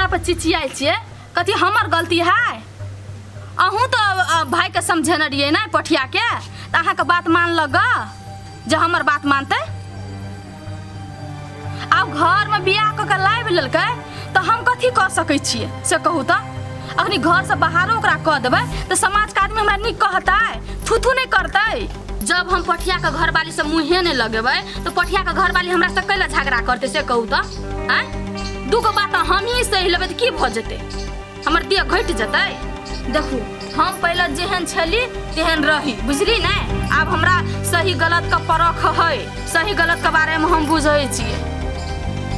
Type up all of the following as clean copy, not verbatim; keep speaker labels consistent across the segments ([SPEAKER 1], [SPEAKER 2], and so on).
[SPEAKER 1] हमरा पर चिचियाई छिए कथी हमर गलती है? अहूँ तो भाई के समझेने रहिए ना पठिया के तो अहाँ के बात मान लग जे हमर बात मानते। अब घर में बियाह क के लाइब लेलकै तो हम कथी कर सकै छिए से कहू तो? अखनी घर से बाहरो ओकरा कह देबै तो समाज के आदमी हमरा नीक कहतै, थुथु नहीं करतै। जब हम पठिया के घर वाली से मुँहे नहीं लगेबै तो पठिया के घर वाली हमरा से कैला झगड़ा करते से कहू तो? आँ दूगो बात हम ही सही लेबै तो की भ जेतै? हमर देह घट जेतै? देखू हम पहले जेहन छली तेहन रही, बुझली ना? अब हमरा सही गलत का परख है, सही गलत के बारे में हम बुझे छिए।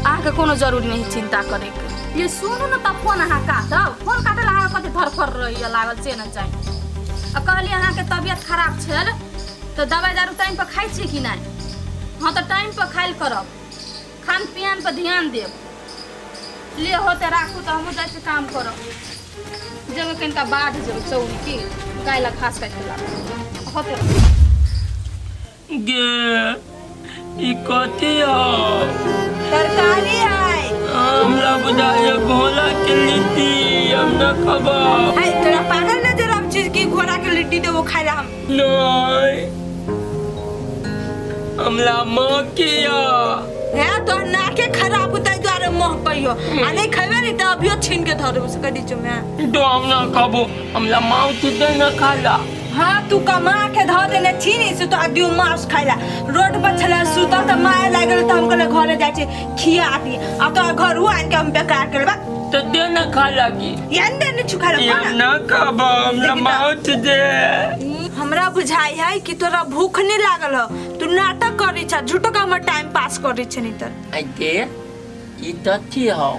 [SPEAKER 1] अहाँ के कोनो जरूरी नहीं चिंता करे के। ये सुनू ना तब फोन अहाँ काटब, फोन काटे ला कते धरफर रही लागल से न चाही। आ कहली अहाँ के तबियत खराब छल तो दवाई दारू टाइम पर खाई छी कि नहीं? हाँ तो टाइम पर खाइल करब, खान पियन पर ध्यान देब। ले होते राखू तो हम जाके काम करब। जब कनिका बाढ़ जब चौरी की गाय ला घास काट के लाब होते
[SPEAKER 2] गे ई कथी हो?
[SPEAKER 3] तरकारी है।
[SPEAKER 2] हमरा बुझाए घोड़ा के लिट्टी हम न खबा।
[SPEAKER 3] है तोरा पागल नजर हम चीज की घोड़ा के लिट्टी दे वो खाए ला हम।
[SPEAKER 2] नहीं हमला माँ किया
[SPEAKER 3] है तो नाके खराब होता है द्वारे मोह कहियो आ नहीं खैबे नहीं तो अभियो छीन के धर देबो से कदी चुमे।
[SPEAKER 2] तो हम न खाबो, हमला माँ तुझे न खाला।
[SPEAKER 3] हाँ तू कमा के धर देने छीनी से तो आदियो मांस खाइला। रोड पर चले सुता त माय लागल त हम कले घरे जाय छे खिया आती आ तो घर हुआ के हम बेकार करबा
[SPEAKER 2] तो दे न खाला की
[SPEAKER 3] यंदे ने छुखाला
[SPEAKER 2] ये न खाबो, हमला माँ तुझे।
[SPEAKER 3] हमरा बुझाई है कि तोरा भूख नहीं लागल हो, तू नाटक करी छ, झूठो का हमर टाइम पास करी छ नहीं त।
[SPEAKER 2] अरे ई तथी हो,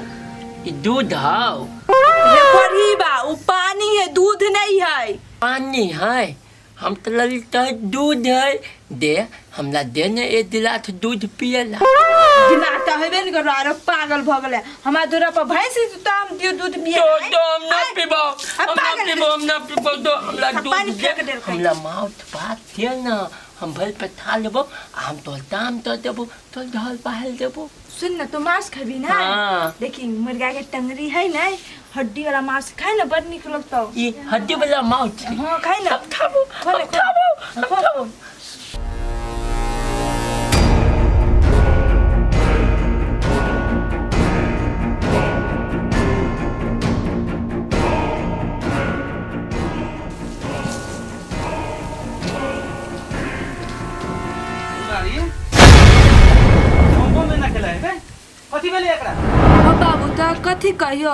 [SPEAKER 2] ई दूध हो।
[SPEAKER 3] ये पढ़ी बा उ पानी है दूध नहीं है।
[SPEAKER 2] पानी है हम तो ललता दूध है दे हमला देने ए गिलास दूध पियला।
[SPEAKER 3] दिमाग त हेबे नहीं करो आरो पागल भ गेले। हमरा दूरा पर भैंस तो हम दियो दूध पिए।
[SPEAKER 2] तो हम ना पीबो, हम ना पीबो तो हमला दूध दे। हमला माउथ बात दे ना, हम भल पे खा लेबो, हम तो दाम तो देबो, तो ढल पहल देबो।
[SPEAKER 3] सुन ना तो मांस खाबी ना?
[SPEAKER 2] हाँ।
[SPEAKER 3] देखी मुर्गा के टंगरी है ना, हड्डी वाला मांस खाए ना बड़ निक लगता।
[SPEAKER 2] ई हड्डी वाला माउथ।
[SPEAKER 3] हां खाए ना।
[SPEAKER 2] खाबो, खाबो।
[SPEAKER 3] हो बाबू त कथी कहियो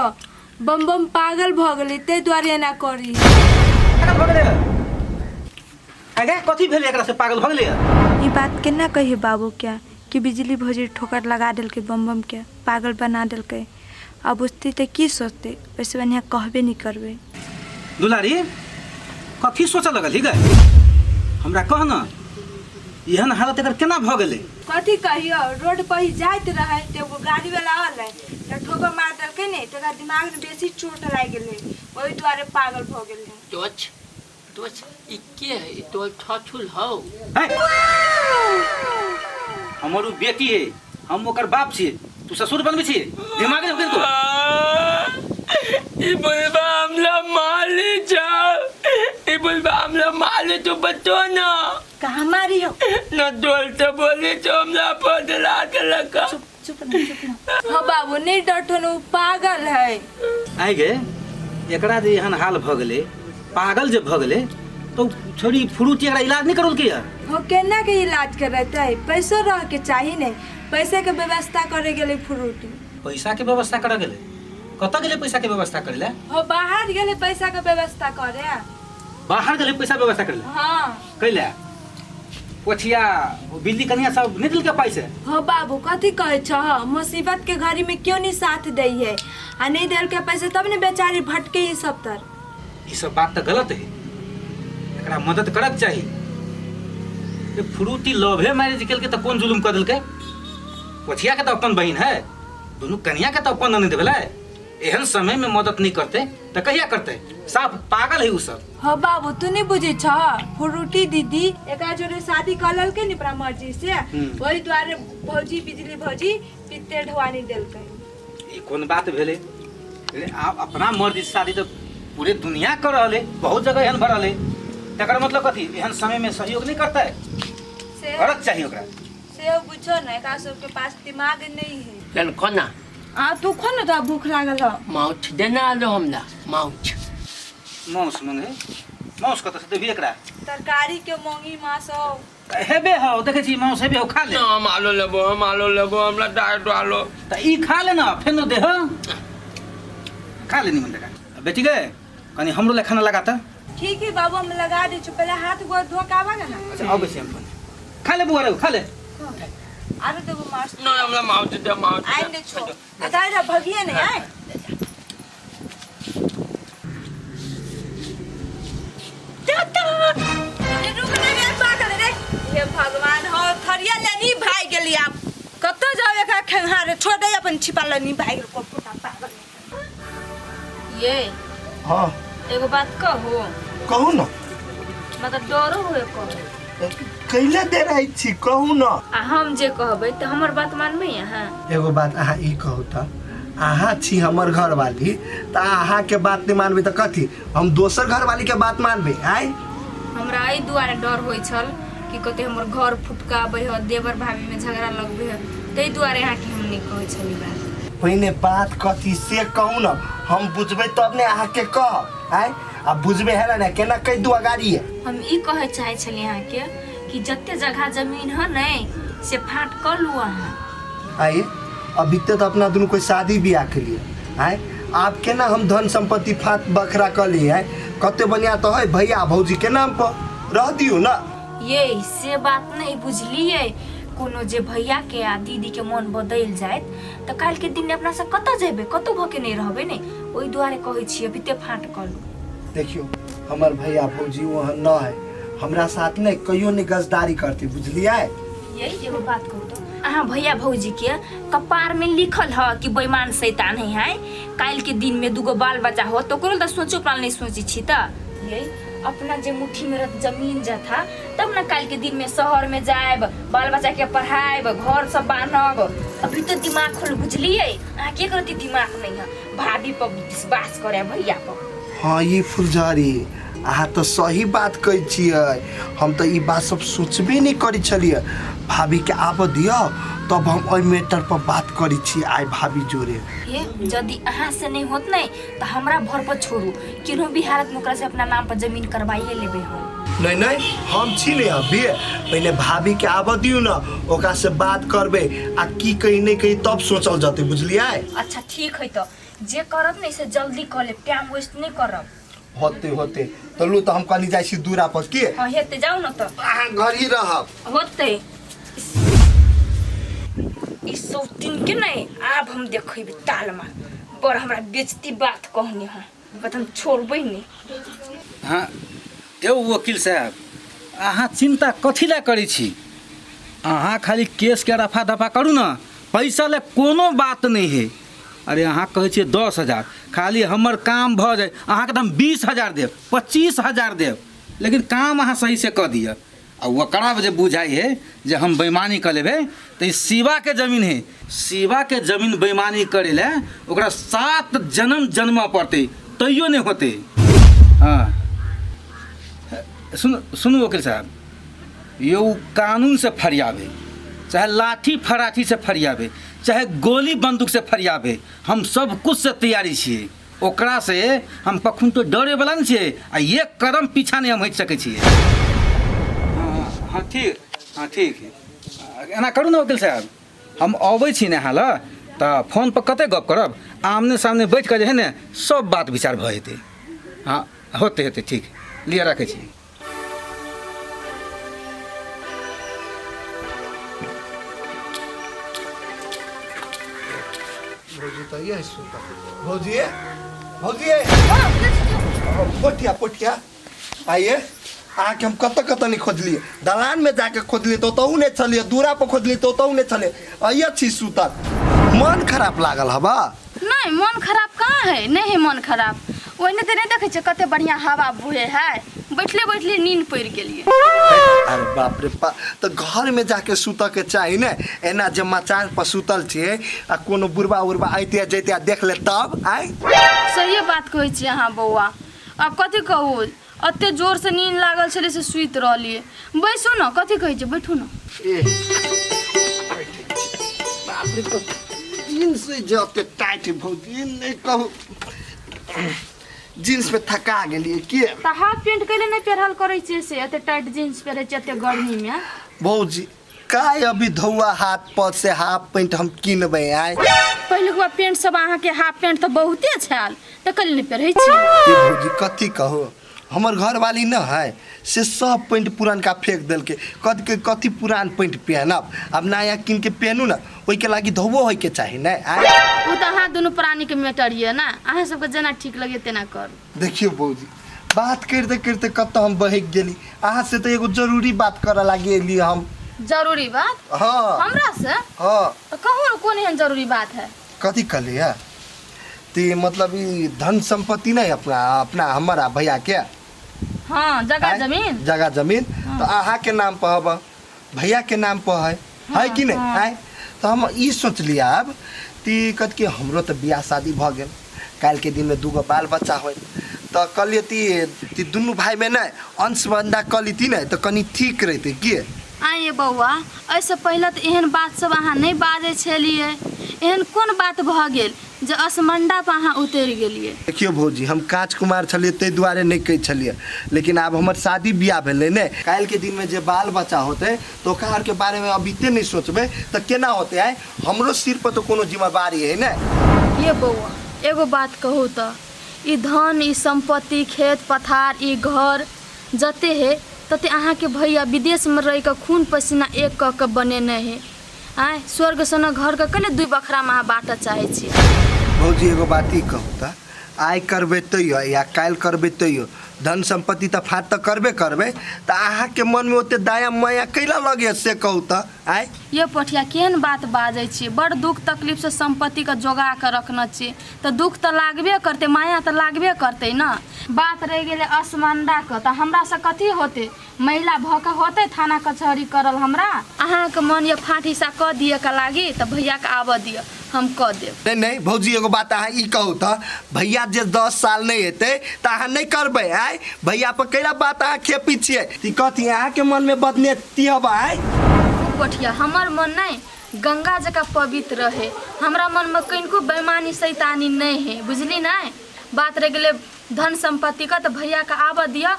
[SPEAKER 3] बम बम पागल भ गेली ते द्वारे एना करी।
[SPEAKER 4] आगे कथी भेले एकरा से पागल भ गेले?
[SPEAKER 3] ई बात केना कही बाबू क्या कि बिजली भौजी ठोकर लगा देल के बम बम के पागल बना देल के। अब उसती ते की सोचते वैसे बनिया कहबे नहीं करबे।
[SPEAKER 4] दुलारी कथी सोच लगल ही गे? हमरा कह न एहन हालत एकर केना भ गेले?
[SPEAKER 3] कथी कहियो रोड पर ही जाइत रहे ते वो गाड़ी वाला आले त ठोकर मार देल के ने तेरा दिमाग में बेसी चोट लाग गेले ओई द्वारे पागल भ गेले।
[SPEAKER 2] दोच ई के है? तो छछुल हो।
[SPEAKER 4] हमर बेटी है, हम ओकर बाप छी, तू ससुर बनबे छी? दिमाग में तो
[SPEAKER 2] ई बोलबा हमला माले जा, ई बोलबा हमला माले तो बतो ना
[SPEAKER 3] कहां मारी हो
[SPEAKER 2] न डोल तो बोले तो हमला पदला के लगा।
[SPEAKER 3] चुप ना। हां बाबू नहीं डटनो पागल है।
[SPEAKER 4] आइ गे एकरा जे एहन हाल भ गेले, पागल जे भ गेले तो छोड़ी फ्रूटी एकरा इलाज नहीं करल के यार?
[SPEAKER 3] हो केना के इलाज करते है? पैसा रह के चाहिए नहीं, पैसे के व्यवस्था करे गेले फ्रूटी।
[SPEAKER 4] पैसा के व्यवस्था कर गेले? कत गेले पैसा के व्यवस्था करले?
[SPEAKER 3] हो बाहर गेले पैसा के व्यवस्था करे।
[SPEAKER 4] बाहर गेले पैसा व्यवस्था करले?
[SPEAKER 3] हां
[SPEAKER 4] कैले पोछिया बिल्ली कनिया सब निकल के पैसे।
[SPEAKER 3] हो बाबू कथी कहे छ? मुसीबत के घड़ी में क्यों नहीं साथ दे है आ नहीं देल के पैसे तब ने बेचारी भटके ई सब तर।
[SPEAKER 4] ई सब बात तो गलत है, एकरा मदद करक चाहिए। ये फ्रूटी लोभे मैरिज केल के तो कौन जुलुम कर देलके? पोछिया के तो अपन बहन है, दोनों कन्या के तो अपन नहीं देबला। एहन समय में मदद नहीं करते तो कहिया करते? साफ पागल है उ सब।
[SPEAKER 3] हो बाबू तू नहीं बुझे छ? फ्रूटी दीदी एकरा जोरे शादी करल के नि अपना मर्जी से, वही द्वारे भौजी बिजली भौजी पित्ते ढवानी देल के।
[SPEAKER 4] ई कौन बात भेले? आप अपना मर्जी से शादी तो पूरे दुनिया कर रहे, बहुत जगह एहन भरल है, तकर मतलब कथी एहन समय में सहयोग नहीं करता है,
[SPEAKER 3] से
[SPEAKER 4] करत चाहिए ओकरा।
[SPEAKER 3] से बुझो ना का सबके पास दिमाग नहीं है।
[SPEAKER 2] चल कोना
[SPEAKER 3] आ तू खो ना तो भूख लागल हो।
[SPEAKER 2] माउथ देना लो हमरा माउथ।
[SPEAKER 4] मांस मंगे मांस कत से देबी एकरा
[SPEAKER 3] तरकारी के मोंगी मास हो।
[SPEAKER 4] हेबे हो देखे छी मांस हेबे हो खा ले।
[SPEAKER 2] हम आलो लेबो हमरा डाइट आलो
[SPEAKER 4] त ई खा ले ना फेन दे हो खा ले निमन देखा। बेटी गए कनी हमरो ले खाना लगाता।
[SPEAKER 3] ठीक है बाबू हम लगा दे छु, पहले हाथ गोड़ धो के आवा ना।
[SPEAKER 4] अच्छा आओ बेसी हम खा ले बुआ रे खा ले।
[SPEAKER 3] आरो देबो मास
[SPEAKER 2] ना हमरा माउथ दे माउथ
[SPEAKER 3] आइन दे छु अतारा भगिए नहीं आए। ये रुक ना रे पागल रे। हे भगवान हो थरिया लेनी भाई गेली आप कत जाओ एक खेंहारे छोड़े अपन छिपा लेनी भाई को पुता पागल।
[SPEAKER 1] ये
[SPEAKER 5] हाँ
[SPEAKER 1] एगो बात कहो,
[SPEAKER 5] कहू न
[SPEAKER 1] मतलब डरो हुए कहो।
[SPEAKER 5] कैले दे रही छी कहू न।
[SPEAKER 1] आ हम जे कहबै तो हमर बात मानबै अहाँ?
[SPEAKER 5] एगो बात अहाँ ई कहू त अहाँ छी हमर घर वाली त अहाँ के बात नहीं मानबै त कथी हम दोसर घर वाली के बात मानबै आइ।
[SPEAKER 1] हमरा एहि दुआरे डर होइ छल कि कते हमर घर फुटकाबै ह, देवर भाभी में झगड़ा लगबै ह, ताहि दुआरे अहाँ के हम नहीं कहै छली बात।
[SPEAKER 5] पहिने बात कथी से कहू न, हम बुझबै तब ने अहाँ के कह आइ। आ बुझबै है ना केना कह दू अगाड़ी है।
[SPEAKER 1] हम ई कहे चाहे छली अहाँ के कि जते जगह जमीन है नहीं से फाट कर लू अहाँ।
[SPEAKER 5] आइए अभी तक तो अपना दोनों कोई शादी ब्याह के लिए आए आप के ना हम धन संपत्ति फात बखरा कर लिए है कते बढ़िया तो है भैया भौजी के नाम पर रह दियो ना।
[SPEAKER 1] ये से बात नहीं बुझलिए, कोनो जे भैया के आ दीदी के मन बदल जाए तो काल के दिन अपना से कत जेबे कतो भके नहीं रहबे ने, ओई दुआरे कहै छी अभी ते फाट कर लू।
[SPEAKER 5] देखियो हमार भैया भौजी वहाँ न है, हमरा साथ नहीं कहियो नहीं गजदारी करती बुझलिए।
[SPEAKER 1] यही एगो बात कहू तो अहाँ भैया भौजी के कपार में लिखल ह कि बेईमान शैतान है काल के दिन में दूगो बाल बच्चा हो तो करो सोचो प्राण नहीं सोची छी त यही अपना जे मुट्ठी में रह जमीन जा था तब ना काल के दिन में शहर में जाएब बाल बच्चा के पढ़ाएब घर सब बानब। अभी तो दिमाग खोल बुझलिए, अहाँ के करती दिमाग नहीं है भाभी पर विश्वास करे भैया पर।
[SPEAKER 5] हाँ ये फुलझड़ी अहाँ तो सही बात कही छियै, हम तो ये बात सब सोचबे नहीं करी छलिए। भाभी के आब दियो तब हम ओइ मैटर पर बात करी छी आइ भाभी जोरे।
[SPEAKER 1] ये यदि अहाँ से नहीं होत नहीं तो हमरा भर पर छोड़ू किन्हों भी हालत में ओकरा से अपना नाम पर जमीन करवाइए लेबे हो।
[SPEAKER 5] नहीं नहीं हम छी नहीं अभी पहले भाभी के आब दियो ना ओकरा से बात करबे आ की कही नहीं कही तब सोचल जाते बुझलिए।
[SPEAKER 1] अच्छा ठीक है तो जे करब नहीं से जल्दी कर ले, टाइम वेस्ट नहीं करब।
[SPEAKER 5] होते होते तो लू तो हम कनी जाई छी दूरा पर के।
[SPEAKER 1] हां हेते जाऊ न तो
[SPEAKER 5] अहाँ घर ही रहब
[SPEAKER 1] होते इस सब दिन के नहीं अब हम देखबे ताल में पर हमरा बेइज्जती बात कहनी है बात हम छोड़बै नहीं।
[SPEAKER 4] हाँ एगो वकील साहब अहाँ चिंता कथी ला करै छी, अहाँ खाली केस के रफा दफा करू ना, पैसा ले कोनो बात नहीं है। अरे अहाँ कहै छियै 10,000 खाली हमर काम भ जाए अहाँ के हम 20,000 देब 25,000 देब, लेकिन काम अहाँ सही से कऽ दिअ। आ ओकरा जे बुझाइ है जे हम बेईमानी कर लेबै तो शिवा के जमीन है, शिवा के जमीन बेईमानी करे ले ओकरा 7 जन्म जन्म पड़ते तैयो नहीं होते। हाँ सुनू वकील साहब, ये कानून से फरियाबे चाहे लाठी फराठी से फरियाबे चाहे गोली बंदूक से फरियाबे हम सब कुछ से तैयारी छियै। ओकरा से हम कखन तो डरे वाला नहीं छियै आ एक कदम पीछा नहीं हम हटि सकै छियै। हाँ ठीक है एना करू ने वकील साहब, हम अबै छी ने हाल तऽ फोन पर कते गप करब, आमने सामने बैठ कऽ जे है ने सब बात विचार भऽ जेतै। हाँ होते ठीक लिअ रखै छी।
[SPEAKER 5] भौजी तो ये सुता भौजी भौजी पोठिया पोठिया आइए अहाँ के हम कत नहीं खोजलिए, दलान में जाके खोजलिए तो तहु नहीं छलिए, दूरा पर खोजलिए तो तहु नहीं छलिए। आइए छी सुतल मन खराब लागल हवा।
[SPEAKER 1] नहीं मन खराब कहाँ है, नहीं है मन खराब। ओने तो नहीं देखे कते बढ़िया हवा बुहे है, बैठले बैठले नींद पड़ गेलिए।
[SPEAKER 5] अरे बाप रे बाप, तो घर में जाके सुत के चाही ने, एना जे मचान पर सुतल छे आ कोनो बुढ़बा उड़बा आइते जैते देख ले तब आय।
[SPEAKER 1] सही बात कहै छी अहाँ बौआ। अब कथी कहू, अते जोर से नींद लागल छले से सुइत रहलिए। बैसू न, कथी कहै छी, बैठू न।
[SPEAKER 5] बाप रे बाप, जींस जते टाइट भौजी नहीं कहू, जींस पे थका गेलिए के।
[SPEAKER 1] त हाफ पैंट कैले नहीं पहरल करै छी से एते टाइट जींस पहरे छी एते गर्मी में।
[SPEAKER 5] भौजी काय अभी धौआ हाथ पर से हाफ पैंट हम किनबै आय।
[SPEAKER 1] पहिलुका पैंट सब अहाँ के हाफ पैंट त बहुते छल, त कैले नहीं पहरै छी।
[SPEAKER 5] ये भौजी कथी कहो, हमर घर वाली न है से सब पैंट पुरानका फेंक दिल के, कथी पुरान पैंट पहनब, अब नया किन के पहनू ना, ओई के लागी धोबो होय के चाही ना।
[SPEAKER 1] उ त अहाँ दुनु प्राणी के मैटर ये ना, अहाँ सबके जेना ठीक लगे तेना करू।
[SPEAKER 5] देखियो भौजी, बात करते करते कत हम बहक गेली, अहाँ से तो एगो जरूरी बात करे लागी एली हम।
[SPEAKER 1] जरूरी बात?
[SPEAKER 5] हाँ
[SPEAKER 1] हमरा से?
[SPEAKER 5] हाँ
[SPEAKER 1] तो कहू न कौन एहन जरूरी बात है?
[SPEAKER 5] कथी कहली है ती, मतलब ई धन संपत्ति नहीं अपना हमारा भैया के।
[SPEAKER 1] हाँ, जगह जमीन।
[SPEAKER 5] जगह जमीन तो अहाँ के नाम पर हब, भैया के नाम पर है कि नहीं है। तो हम ई सोच लिया अब ती कद के हमरो तो बियाह शादी भ गेल, काल के दिन में 2 गो बाल बच्चा हो, तो कहलिए ती दुनू भाई में ना अंश बंदा कर ली ना तो कनी ठीक रहते की।
[SPEAKER 1] आइए बौआ, ऐसे पहले तो एहन बात सब अहाँ नहीं बाजे छलिए, एहन कौन बात भ गेल जे असमंडा पर अहाँ उतर गेलिए?
[SPEAKER 5] देखियो भौजी, हम कांच कुमार छलिए ते दुआरे नहीं कह छलिए, लेकिन अब हमर शादी बियाह भेले ने, काल के दिन में जे बाल बच्चा होते तो कार के बारे में अबीते नहीं सोचबे तो केना होते है। हमरो सिर पर तो कोनो जिम्मेवारी है ना।
[SPEAKER 1] ये बौआ एगो बात कहू तो, ई धन, ई संपत्ति, खेत पथार, ई घर जते है तते अहाँ के भैया विदेश में रह के खून पसीना एक क के बनेने है। आय स्वर्ग सन घर के कले 2 बखरा में अहाँ बाँट चाहे छी।
[SPEAKER 5] भौजी एगो बात ही कहू तो, आय करबे तैयो या काल करबे तैयो धन संपत्ति तो फाट तो करबे करबे, तो अहाँ के मन में ओते दया माया कैला लगे से कहू तो आय।
[SPEAKER 1] ये पठिया केहन बात बाजै छी, बड़ दुख तकलीफ से संपत्ति का जोगा के रखना छी, तो दुख तो लागबे करते, माया तो लागबे करते ना। बात रह गेले असमंडा के, तो हमरा से कथी होते, महिला भक होते थाना कचहरी करल हमरा। अहाँ के मन ये फाट हिस्सा क दिए के लागी तो भैया के आब दिए, हम क देब।
[SPEAKER 5] नहीं भौजी एगो बात अहाँ ई कहू तो, भैया जे 10 साल नहीं हेते तो अहाँ नहीं करबे आय। भैया पर कैला बात अहाँ खेपी छिए, ती कथी अहाँ के मन में बदनेती हब आय।
[SPEAKER 1] पठिया हमर मन नहीं गंगा जका पवित्र है, हमरा मन में कनको बेईमानी शैतानी नहीं है, बुझली नहीं। बात रह गेले धन संपत्ति का, तो भैया का आब दिया,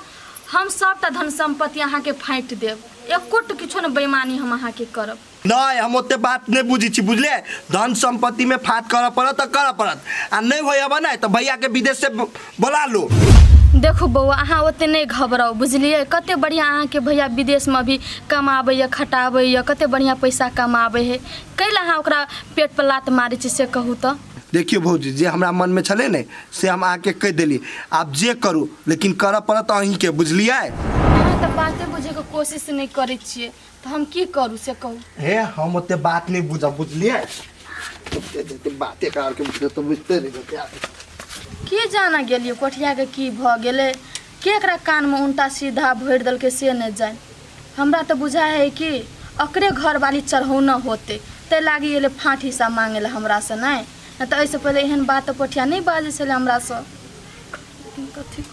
[SPEAKER 1] हम सबटा धन संपत्ति अहाँ के फाँट देब, एकोट किछो न बेईमानी हम अहाँ के करब।
[SPEAKER 5] नहीं हम ओते बात नहीं बुझी छी, बुझले। धन संपत्ति में फाट कर पड़त तो कर पड़त, आ नहीं होयब ना तो भैया के विदेश से बोला लो।
[SPEAKER 1] देखो बौआ अहाँ ओते नहीं घबराओ, बुझलिए। कते बढ़िया अहाँ के भैया विदेश में भी कमाबे खटाबे, कते बढ़िया पैसा कमाबे है, कैला अहाँ ओकरा पेट पर लात मारे छी से कहू तो।
[SPEAKER 5] देखियो भौजी, जे हमरा मन में छले ने से हम आके कह देली, आप जे करू लेकिन कर पड़त अहीं के, बुझलिए।
[SPEAKER 1] अहाँ तो बातें बुझे के कोशिश नहीं करे छिए, तो हम की करू से कहू।
[SPEAKER 5] हे हम ओते बात नहीं बुझब, बुझलिए। बातें करके तो बुझते नहीं
[SPEAKER 1] के जाना गेलिए कोठिया के की भ गेले, केकरा कान में उल्टा सीधा भर दल के से न जाए। हमरा तो बुझा है कि अकरे घर वाली चढ़ौना होते, ते लागी एले फाँट हिस्सा मांगे ला हमरा से नहीं, तो ऐसे पहले एहन बात पठिया नहीं बाजे छले हमरा से। कथी